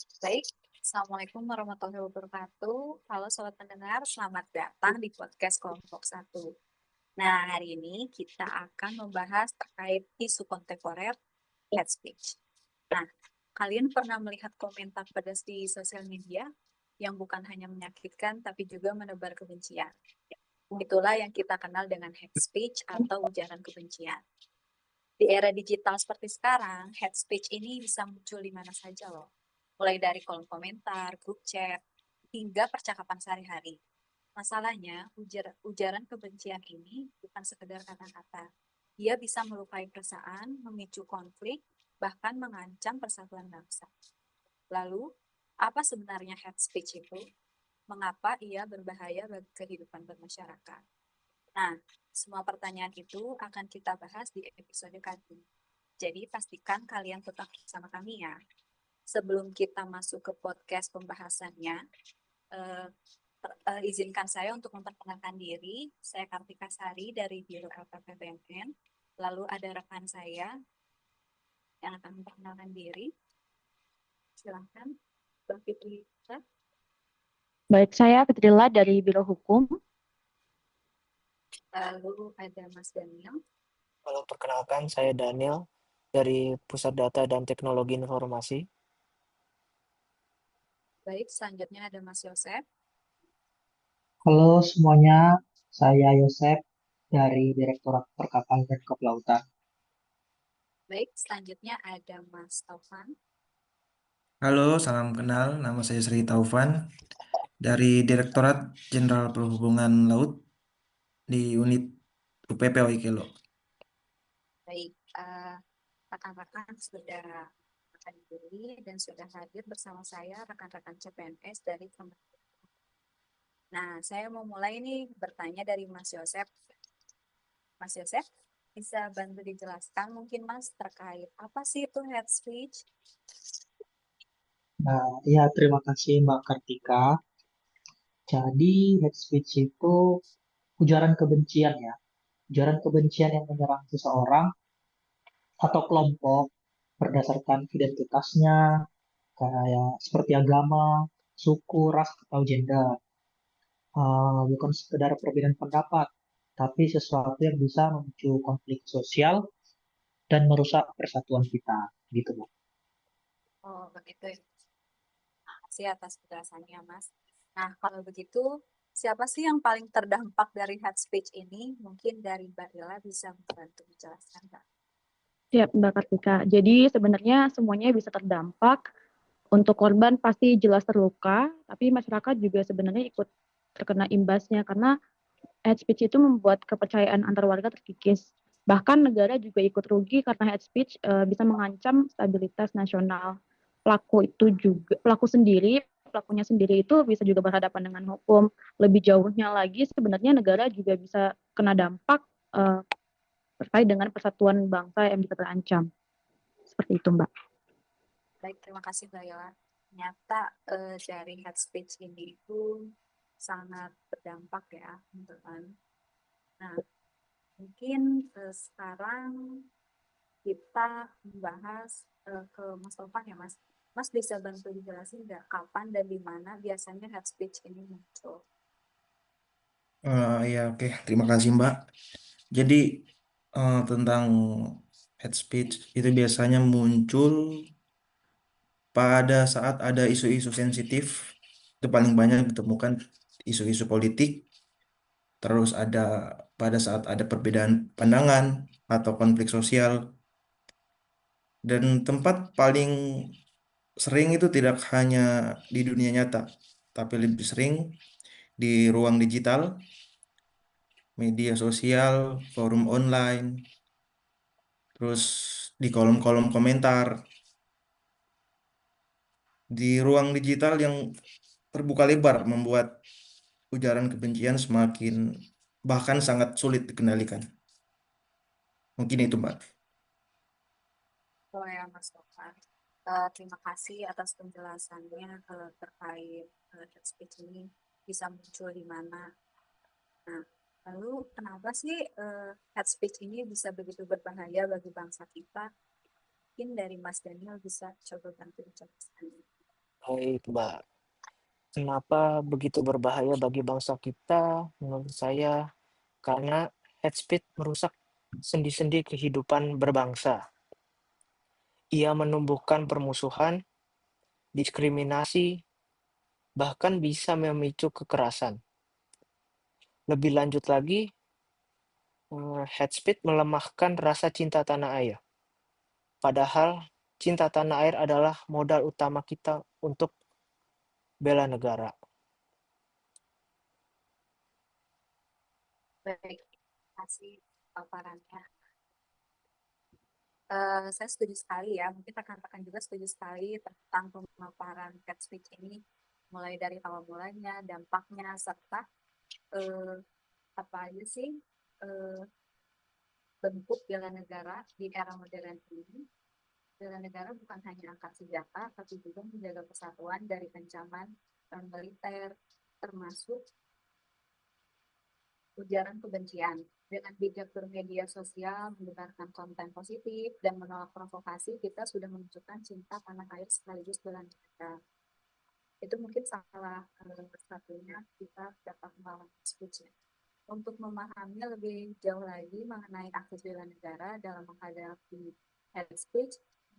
Baik, Assalamualaikum warahmatullahi wabarakatuh. Halo sobat pendengar, selamat datang di podcast Kelompok Satu. Nah, hari ini kita akan membahas terkait isu kontemporer hate speech. Nah, kalian pernah melihat komentar pedas di sosial media yang bukan hanya menyakitkan tapi juga menebar kebencian. Itulah yang kita kenal dengan hate speech atau ujaran kebencian. Di era digital seperti sekarang, hate speech ini bisa muncul di mana saja loh. Mulai dari kolom komentar, grup chat, hingga percakapan sehari-hari. Masalahnya, ujaran kebencian ini bukan sekedar kata-kata. Dia bisa melukai perasaan, memicu konflik, bahkan mengancam persatuan bangsa. Lalu, apa sebenarnya hate speech itu? Mengapa ia berbahaya bagi kehidupan bermasyarakat? Nah, semua pertanyaan itu akan kita bahas di episode kali ini. Jadi pastikan kalian tetap bersama kami ya. Sebelum kita masuk ke podcast pembahasannya, eh, izinkan saya untuk memperkenalkan diri. Saya Kartika Sari dari Biro LPPBNN. Lalu ada rekan saya yang akan memperkenalkan diri. Silahkan, Mbak Fitri. Baik, saya Fitrila dari Biro Hukum. Lalu ada Mas Daniel. Halo, perkenalkan saya Daniel dari Pusat Data dan Teknologi Informasi. Baik, selanjutnya ada Mas Yosef. Halo semuanya, saya Yosep dari Direktorat Perkapalan dan Kepelautan. Baik, selanjutnya ada Mas Taufan. Halo, salam kenal. Nama saya Sri Taufan dari Direktorat Jenderal Perhubungan Laut di unit UPP Waikelo. Baik, rekan-rekan sudah akan diri dan sudah hadir bersama saya rekan-rekan CPNS dari Kementerian. Nah, saya mau mulai nih bertanya dari Mas Yosef. Mas Yosef, bisa bantu dijelaskan mungkin Mas terkait apa sih itu hate speech? Nah, ya terima kasih Mbak Kartika. Jadi hate speech itu ujaran kebencian ya. Ujaran kebencian yang menyerang seseorang atau kelompok berdasarkan identitasnya, kayak seperti agama, suku, ras, atau gender. Bukan sekedar perbedaan pendapat, tapi sesuatu yang bisa memicu konflik sosial dan merusak persatuan kita, gitu Bu. Oh, begitu. Terima kasih atas penjelasannya, Mas. Nah, kalau begitu, siapa sih yang paling terdampak dari hate speech ini? Mungkin dari Mbak Ila bisa membantu menjelaskan, Mbak. Siap, Mbak Kartika. Jadi sebenarnya semuanya bisa terdampak. Untuk korban pasti jelas terluka, tapi masyarakat juga sebenarnya ikut terkena imbasnya karena hate speech itu membuat kepercayaan antar warga terkikis. Bahkan negara juga ikut rugi karena hate speech bisa mengancam stabilitas nasional. Pelakunya sendiri itu bisa juga berhadapan dengan hukum. Lebih jauhnya lagi sebenarnya negara juga bisa kena dampak eh, terkait dengan persatuan bangsa yang bisa terancam. Seperti itu, Mbak. Baik, terima kasih Mbak Ila. Ternyata dari hate speech ini itu sangat berdampak ya, teman-teman. Nah, mungkin sekarang kita membahas ke Mas Topan ya, Mas. Mas bisa bantu dijelasin nggak kapan dan di mana biasanya hate speech ini muncul? Ya, oke. Terima kasih, Mbak. Jadi, tentang hate speech itu biasanya muncul pada saat ada isu-isu sensitif. Itu paling banyak ditemukan isu-isu politik. Terus ada pada saat ada perbedaan pandangan atau konflik sosial. Dan tempat paling sering itu tidak hanya di dunia nyata, tapi lebih sering di ruang digital, media sosial, forum online, terus di kolom-kolom komentar. Di ruang digital yang terbuka lebar membuat ujaran kebencian semakin bahkan sangat sulit dikendalikan. Mungkin itu, Mbak. Oh ya, Mas Topan. Terima kasih atas penjelasannya terkait hate speech ini bisa muncul di mana. Nah, lalu kenapa sih hate speech ini bisa begitu berbahaya bagi bangsa kita? Mungkin dari Mas Daniel bisa coba bantu dijelaskan. Baik, Mbak. Kenapa begitu berbahaya bagi bangsa kita? Menurut saya, karena hate speech merusak sendi-sendi kehidupan berbangsa. Ia menumbuhkan permusuhan, diskriminasi, bahkan bisa memicu kekerasan. Lebih lanjut lagi, hate speech melemahkan rasa cinta tanah air. Padahal cinta tanah air adalah modal utama kita untuk bela negara. Baik, terima kasih paparannya. Saya setuju sekali ya, mungkin rekan-rekan juga setuju sekali tentang pemaparan hate speech ini, mulai dari awal mulanya, dampaknya, serta eh, apa aja sih eh, bentuk bela negara di era modern ini. Bela negara bukan hanya angkat senjata, tapi juga menjaga kesatuan dari ancaman militer, termasuk ujaran kebencian. Dengan bijak bermedia sosial, menyebarkan konten positif, dan menolak provokasi, kita sudah menunjukkan cinta tanah air sekaligus bela negara. Itu mungkin salah satunya kita dapat melawan speech. Untuk memahami lebih jauh lagi mengenai akses bela negara dalam menghadapi hate speech,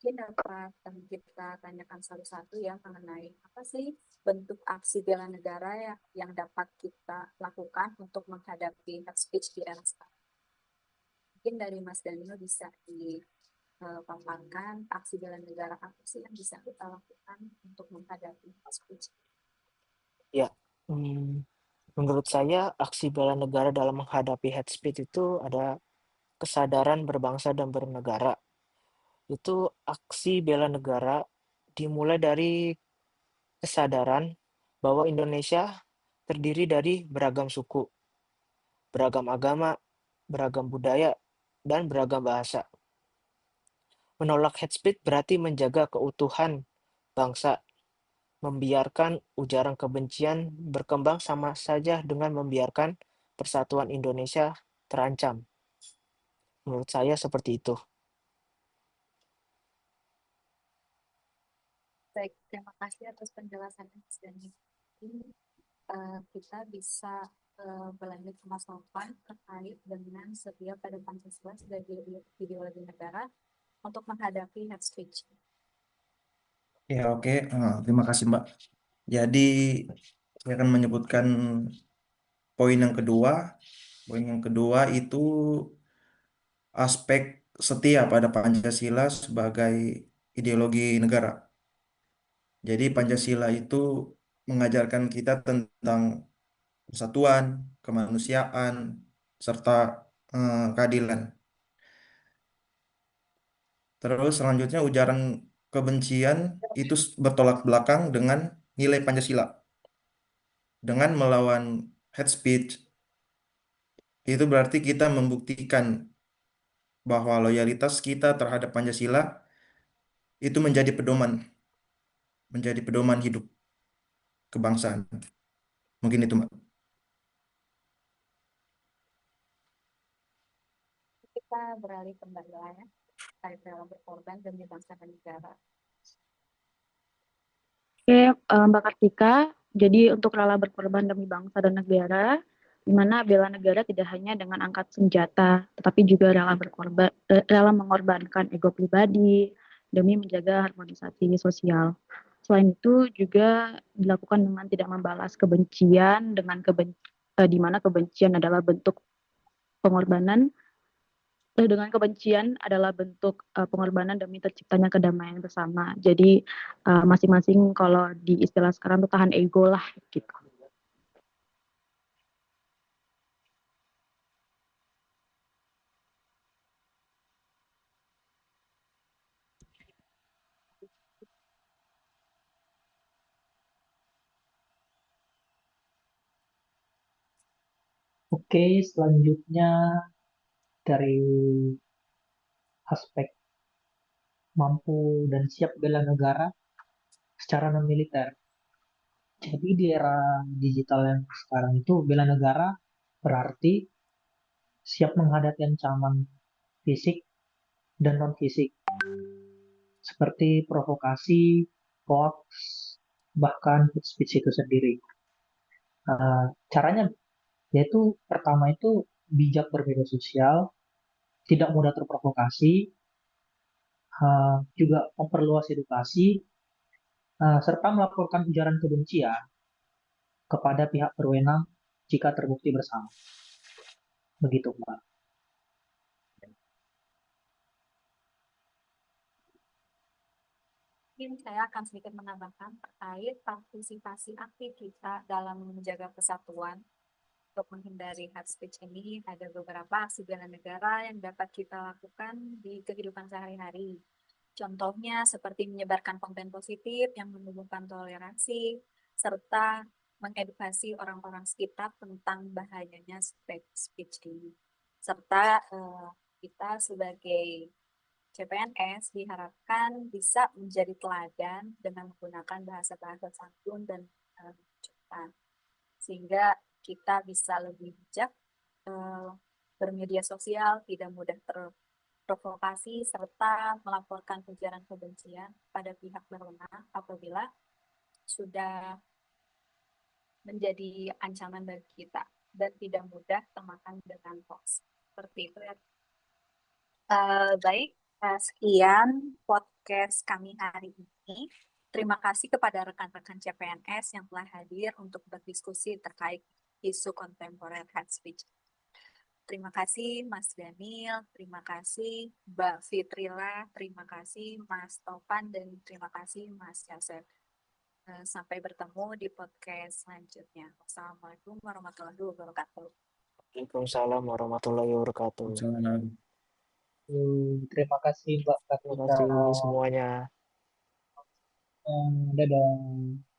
mungkin dapat kita tanyakan satu-satu ya mengenai apa sih bentuk aksi bela negara yang dapat kita lakukan untuk menghadapi hate speech di era sekarang. Mungkin dari Mas Daniel bisa dipaparkan aksi bela negara apa sih yang bisa kita lakukan untuk menghadapi hate speech. Ya, menurut saya aksi bela negara dalam menghadapi hate speech itu ada kesadaran berbangsa dan bernegara. Itu aksi bela negara dimulai dari kesadaran bahwa Indonesia terdiri dari beragam suku, beragam agama, beragam budaya, dan beragam bahasa. Menolak hate speech berarti menjaga keutuhan bangsa. Membiarkan ujaran kebencian berkembang sama saja dengan membiarkan persatuan Indonesia terancam. Menurut saya seperti itu. Baik, terima kasih atas penjelasannya Mas Dani. Ini kita bisa berlanjut ke Mas Novan terkait dengan setia pada Pancasila sebagai ideologi negara untuk menghadapi hate speech. Ya, oke. Terima kasih, Mbak. Jadi, saya akan menyebutkan poin yang kedua. Poin yang kedua itu aspek setia pada Pancasila sebagai ideologi negara. Jadi, Pancasila itu mengajarkan kita tentang persatuan, kemanusiaan, serta keadilan. Terus selanjutnya ujaran kebencian itu bertolak belakang dengan nilai Pancasila. Dengan melawan hate speech, itu berarti kita membuktikan bahwa loyalitas kita terhadap Pancasila itu menjadi pedoman hidup kebangsaan. Mungkin itu, Mbak. Kita beralih kembali ya, terkait dalam berkorban demi bangsa dan negara. Oke, Mbak Kartika, jadi untuk rela berkorban demi bangsa dan negara, di mana bela negara tidak hanya dengan angkat senjata, tetapi juga rela mengorbankan ego pribadi demi menjaga harmonisasi sosial. Selain itu juga dilakukan dengan tidak membalas kebencian, di mana kebencian adalah bentuk pengorbanan dengan kebencian adalah bentuk pengorbanan demi terciptanya kedamaian bersama. Jadi masing-masing kalau di istilah sekarang tuh tahan ego lah gitu. Oke, selanjutnya dari aspek mampu dan siap bela negara secara non-militer. Jadi di era digital yang sekarang itu bela negara berarti siap menghadapi ancaman fisik dan non-fisik seperti provokasi, hoax, bahkan hate speech itu sendiri. Caranya yaitu pertama itu bijak bermedia sosial, tidak mudah terprovokasi, juga memperluas edukasi, serta melaporkan ujaran kebencian kepada pihak berwenang jika terbukti bersama. Begitu, Mbak. Mungkin saya akan sedikit menambahkan terkait partisipasi aktif kita dalam menjaga kesatuan. Untuk menghindari hate speech ini, ada beberapa aksi bela negara yang dapat kita lakukan di kehidupan sehari-hari. Contohnya seperti menyebarkan konten positif yang menumbuhkan toleransi, serta mengedukasi orang-orang sekitar tentang bahayanya hate speech ini. Serta kita sebagai CPNS diharapkan bisa menjadi teladan dengan menggunakan bahasa-bahasa santun dan ucapan, sehingga kita bisa lebih bijak bermedia sosial, tidak mudah terprovokasi, serta melaporkan ujaran kebencian pada pihak berwenang apabila sudah menjadi ancaman bagi kita dan tidak mudah termakan dengan hoax. Seperti itu ya. Baik, sekian podcast kami hari ini. Terima kasih kepada rekan-rekan CPNS yang telah hadir untuk berdiskusi terkait isu kontemporer hate speech. Terima kasih Mas Daniel, terima kasih Mbak Fitrila, terima kasih Mas Topan, dan terima kasih Mas Yasser. Sampai bertemu di podcast selanjutnya. Wassalamualaikum warahmatullahi wabarakatuh. Waalaikumsalam warahmatullahi wabarakatuh. Salam. Terima kasih Mbak Terima Kartika. kasih semuanya. Dadah.